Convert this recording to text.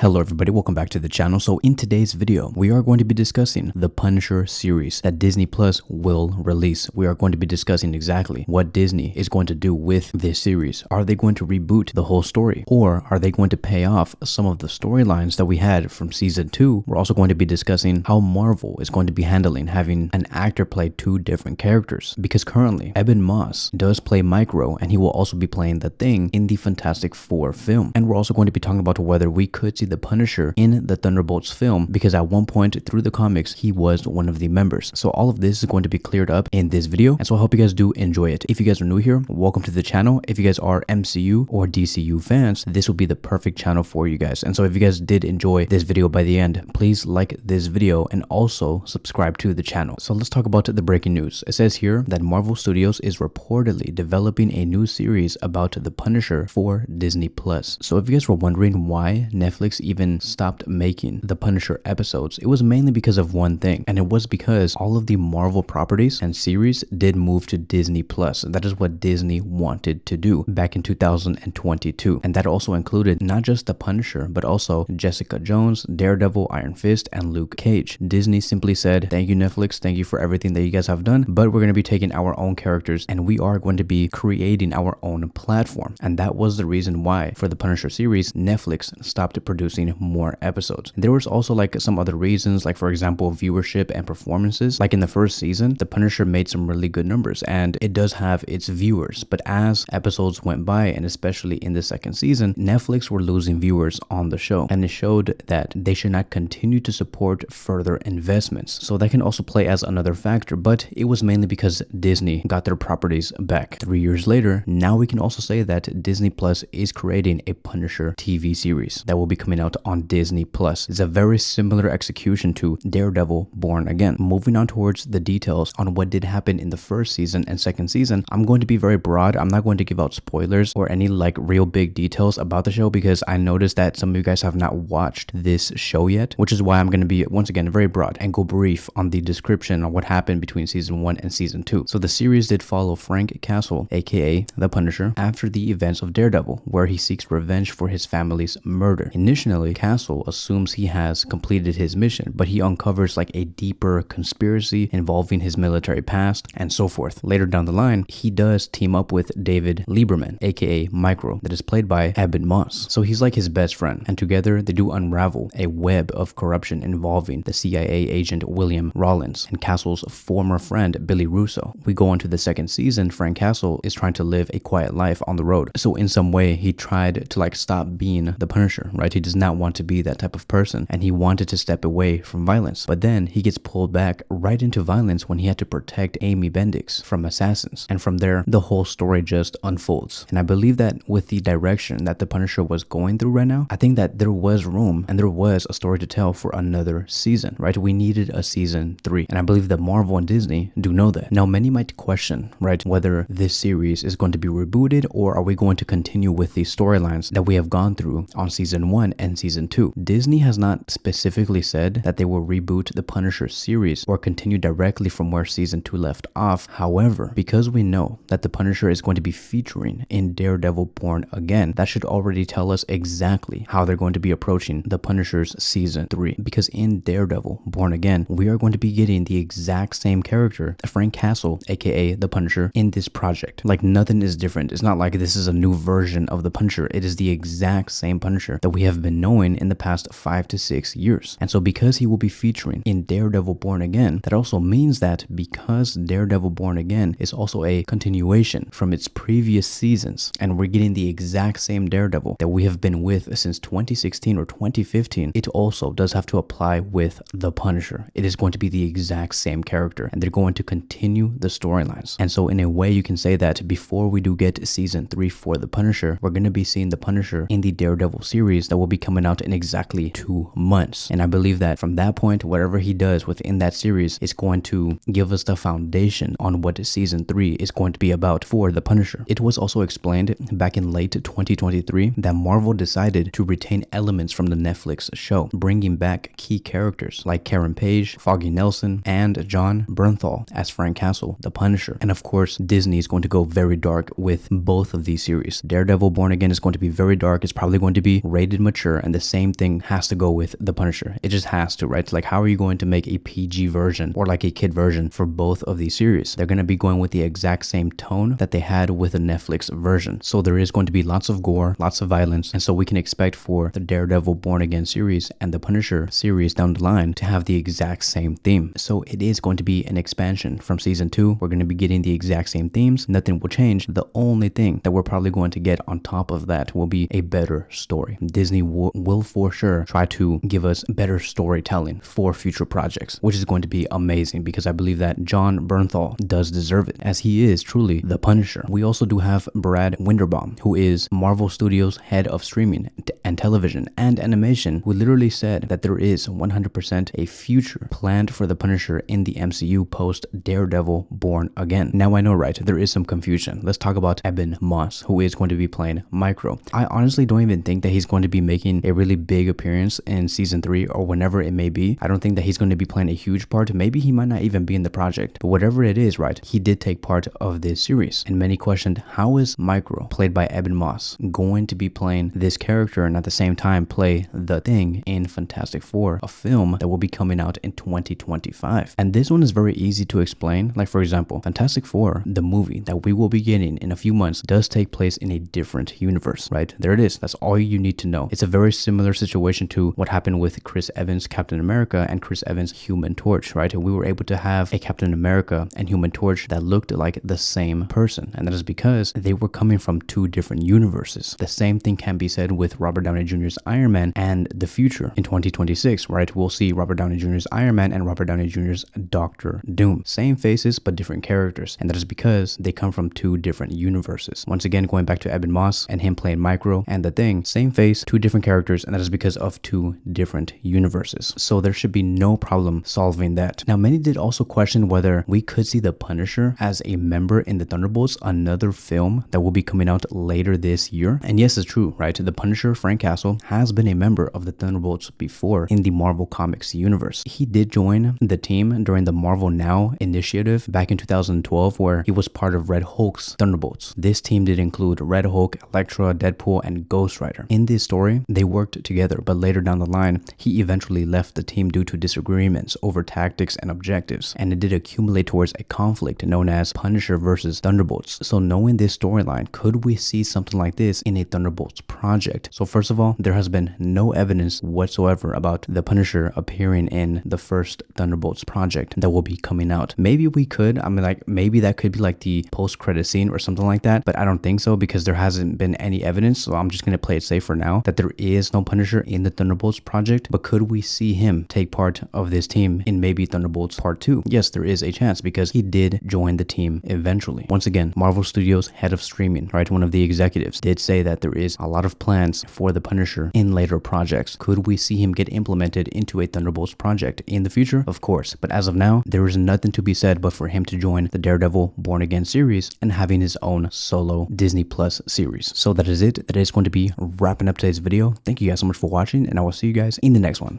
Hello everybody, welcome back to the channel. So in today's video, we are going to be discussing the Punisher series that Disney Plus will release. We are going to be discussing exactly what Disney is going to do with this series. Are they going to reboot the whole story, or are they going to pay off some of the storylines that we had from season 2? We're also going to be discussing how Marvel is going to be handling having an actor play two different characters, because currently Ebon Moss does play Micro, and he will also be playing the Thing in the Fantastic Four film. And we're also going to be talking about whether we could see the Punisher in the Thunderbolts film, because at one point through the comics he was one of the members. So all of this is going to be cleared up in this video, and so I hope you guys do enjoy it. If you guys are new here, welcome to the channel. If you guys are MCU or DCU fans, this will be the perfect channel for you guys. And so if you guys did enjoy this video by the end, please like this video and also subscribe to the channel. So let's talk about the breaking news. It says here that Marvel Studios is reportedly developing a new series about the Punisher for Disney Plus. So if you guys were wondering why Netflix even stopped making the Punisher episodes, it was mainly because of one thing, and it was because all of the Marvel properties and series did move to Disney Plus. That is what Disney wanted to do back in 2022, and that also included not just the Punisher but also Jessica Jones, Daredevil, Iron Fist, and Luke Cage. Disney simply said, thank you Netflix, thank you for everything that you guys have done, but we're going to be taking our own characters and we are going to be creating our own platform. And that was the reason why for the Punisher series Netflix stopped producing more episodes. There was also like some other reasons, like for example viewership and performances. Like in the first season, the Punisher made some really good numbers and it does have its viewers, but as episodes went by, and especially in the second season, Netflix were losing viewers on the show, and it showed that they should not continue to support further investments. So that can also play as another factor, but it was mainly because Disney got their properties back. 3 years later, now we can also say that Disney Plus is creating a Punisher TV series that will be coming out on Disney Plus. It's a very similar execution to Daredevil Born Again. Moving on towards the details on what did happen in the first season and second season, I'm going to be very broad. I'm not going to give out spoilers or any like real big details about the show, because I noticed that some of you guys have not watched this show yet, which is why I'm going to be once again very broad and go brief on the description on what happened between season 1 and season 2. So the series did follow Frank Castle, aka the Punisher, after the events of Daredevil, where he seeks revenge for his family's murder. Initially, Castle assumes he has completed his mission, but he uncovers like a deeper conspiracy involving his military past and so forth. Later down the line, he does team up with David Lieberman, aka Micro, that is played by Ebon Moss. So he's like his best friend, and together they do unravel a web of corruption involving the CIA agent William Rawlins and Castle's former friend Billy Russo. We go on to the second season. Frank Castle is trying to live a quiet life on the road, so in some way he tried to like stop being the Punisher, right? He does not want to be that type of person, and he wanted to step away from violence, but then he gets pulled back right into violence when he had to protect Amy Bendix from assassins, and from there the whole story just unfolds. And I believe that with the direction that the Punisher was going through right now, I think that there was room and there was a story to tell for another season, right? We needed a season 3, and I believe that Marvel and Disney do know that. Now many might question, right, whether this series is going to be rebooted, or are we going to continue with the storylines that we have gone through on season 1 and season 2. Disney has not specifically said that they will reboot the Punisher series or continue directly from where season 2 left off. However, because we know that the Punisher is going to be featuring in Daredevil Born Again, that should already tell us exactly how they're going to be approaching the Punisher's season 3. Because in Daredevil Born Again, we are going to be getting the exact same character, Frank Castle, aka the Punisher, in this project. Like nothing is different. It's not like this is a new version of the Punisher. It is the exact same Punisher that we have been knowing in the past 5 to 6 years. And so because he will be featuring in Daredevil Born Again, that also means that because Daredevil Born Again is also a continuation from its previous seasons, and we're getting the exact same Daredevil that we have been with since 2016 or 2015, it also does have to apply with the Punisher. It is going to be the exact same character, and they're going to continue the storylines. And so in a way you can say that before we do get season 3 for the Punisher, we're going to be seeing the Punisher in the Daredevil series that will be coming out in exactly 2 months. And I believe that from that point, whatever he does within that series is going to give us the foundation on what season 3 is going to be about for the Punisher. It was also explained back in late 2023 that Marvel decided to retain elements from the Netflix show, bringing back key characters like Karen Page, Foggy Nelson, and John Bernthal as Frank Castle, the Punisher. And of course, Disney is going to go very dark with both of these series. Daredevil Born Again is going to be very dark. It's probably going to be rated mature Punisher, and the same thing has to go with the Punisher. It just has to, right? Like, how are you going to make a PG version or like a kid version for both of these series? They're going to be going with the exact same tone that they had with the Netflix version. So there is going to be lots of gore, lots of violence, and so we can expect for the Daredevil Born Again series and the Punisher series down the line to have the exact same theme. So it is going to be an expansion from season 2. We're going to be getting the exact same themes. Nothing will change. The only thing that we're probably going to get on top of that will be a better story. Disney will for sure try to give us better storytelling for future projects, which is going to be amazing because I believe that Jon Bernthal does deserve it, as he is truly the Punisher. We also do have Brad Winderbaum, who is Marvel Studios head of streaming and television and animation, who literally said that there is 100% a future planned for the Punisher in the MCU post Daredevil Born Again. Now I know, right? There is some confusion. Let's talk about Ebon Moss, who is going to be playing Micro. I honestly don't even think that he's going to be making a really big appearance in season 3 or whenever it may be. I don't think that he's going to be playing a huge part. Maybe he might not even be in the project, but whatever it is, right? He did take part of this series, and many questioned, how is Micro, played by Ebon Moss, going to be playing this character and at the same time play the Thing in Fantastic Four, a film that will be coming out in 2025? And this one is very easy to explain. Like, for example, Fantastic Four, the movie that we will be getting in a few months, does take place in a different universe, right? There it is. That's all you need to know. It's a very similar situation to what happened with Chris Evans Captain America and Chris Evans Human Torch, right? We were able to have a Captain America and Human Torch that looked like the same person, and that is because they were coming from 2 different universes. The same thing can be said with Robert Downey Jr.'s Iron Man and the future in 2026, right? We'll see Robert Downey Jr.'s Iron Man and Robert Downey Jr.'s Doctor Doom. Same faces, but different characters, and that is because they come from 2 different universes. Once again, going back to Ebon Moss and him playing Micro and the Thing, same face, 2 different characters, and that is because of 2 different universes. So there should be no problem solving that. Now, many did also question whether we could see the Punisher as a member in the Thunderbolts, another film that will be coming out later this year. And yes, it's true, right? The Punisher, Frank Castle, has been a member of the Thunderbolts before in the Marvel Comics universe. He did join the team during the Marvel Now initiative back in 2012, where he was part of Red Hulk's Thunderbolts. This team did include Red Hulk, Elektra, Deadpool, and Ghost Rider. In this story, they worked together, but later down the line, he eventually left the team due to disagreements over tactics and objectives, and it did accumulate towards a conflict known as Punisher versus Thunderbolts. So knowing this storyline, could we see something like this in a Thunderbolts project? So first of all, there has been no evidence whatsoever about the Punisher appearing in the first Thunderbolts project that will be coming out. Maybe we could, I mean, like, maybe that could be like the post-credit scene or something like that, but I don't think so because there hasn't been any evidence. So I'm just going to play it safe for now that there is no Punisher in the Thunderbolts project. But could we see him take part of this team in maybe Thunderbolts Part 2? Yes, there is a chance because he did join the team eventually. Once again, Marvel Studios head of streaming, right, one of the executives, did say that there is a lot of plans for the Punisher in later projects. Could we see him get implemented into a Thunderbolts project in the future? Of course, but as of now, there is nothing to be said but for him to join the Daredevil Born Again series and having his own solo Disney Plus series. So that is it. That is going to be wrapping up today's video. Thank you guys so much for watching, and I will see you guys in the next one.